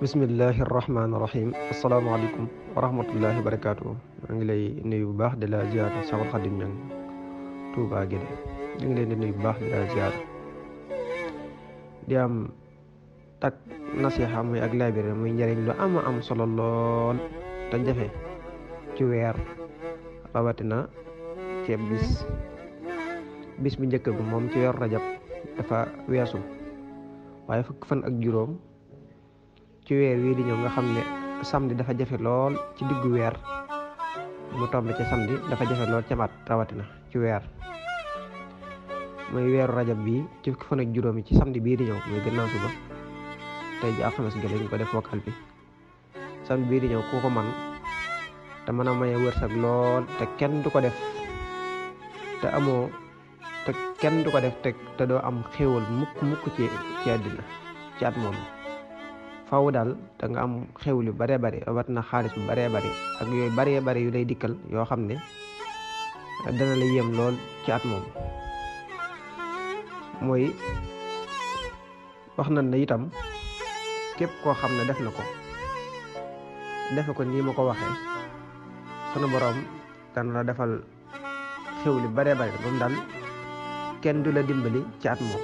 Bismillahirrahmanirrahim. Assalamualaikum warahmatullahi wabarakatuh. Maa ngi lay nuyu bu baax di la ziar Cheikhul Khadim ñang Touba Guédé. ñu ngi leen di nuyu bu baax di la ziar di am tak nasiha muy ak laabire muy njëriñ lu am solo lool te jafe ci weer rawatina ci bis bi njëkk bi moom ci weeru rajab dafa weesu waaye fukki fan ak juróom ci weer wii di ñëw nga xam ne samedi dafa jafe lool ci diggu weer mu tombe ci samedi dafa jafe lool ca mat rawatina ci weer muy weeru rajab bi ci fukki fan ak juróom yi ci samedi bii di ñëw muy gannaaw suba tey ji alxames gi lañ ko def vocal bi samedi bii di ñëw ku ko man te mën a maye wërsëg lool te kenn du ko def te amoo te kenn du ko def te doo am xéewal mukk ci àddina ci at moom faaw daal da nga am xéwal yu baree bari wat na xaalis bu baree bari ak yooyu baree bari yu lay dikkal yoo xam ne dana la yéem lool ci at moom mooy wax nañ ne itam képp koo xam ne def na ko defe ko nii ma ko waxee sunu borom dana la defal xéwal yu baree bari moom daal kenn du la dimbali ci at moom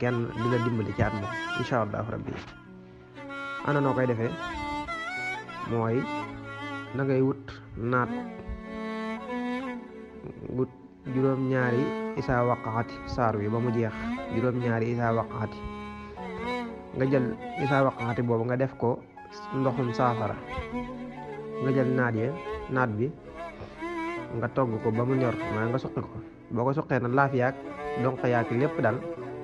kenn du la dimbali ci at moom incha allahu rabbi ana noo koy defee mooy da ngay wut naat wut juróom-ñaari isaa waqaxati saar wi ba mu jeex juróom-ñaari isaa waqaxati nga jël isaa waqaxati boobu nga def ko ndoxum saafara nga jël naat bi nga togg ko ba mu ñor maa nga suqi ko boo ko suqee na laaf yaag donq yaag lépp daal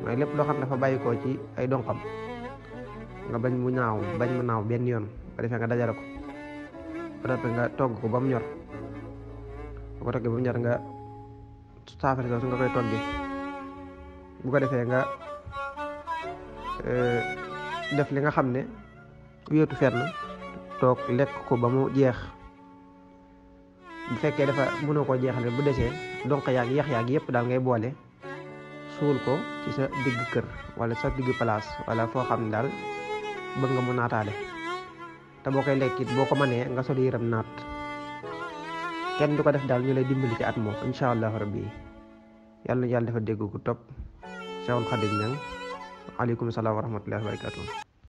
mooy lépp loo xam ne dafa bàyyi ko ci ay donqam nga bañ mu naaw benn yoon ba defee nga dajale ko ba nga togg ko ba mu ñor bu ko toggee ba mu ñor nga saafara soosu nga koy toggee bu ko defee nga def li nga xam ne wéetu fenn toog lekk ko ba mu jeex bu fekkee dafa mënoo koo jeexale bu desee donc yaag yax yëpp daal ngay boole suul ko ci sa digg kër wala sa digg place wala foo xam ne daal bëgg nga mu naataale te boo koy lekkit boo ko mënee nga sol yëram naat kenn du ko def daal ñu lay dimbali ci at moom incha allahu rabbi yàlla na yàlla dafa dégg gu topp Cheikhul Khadim ñang aleykum salaam wa rahmatullahi wa barakatuh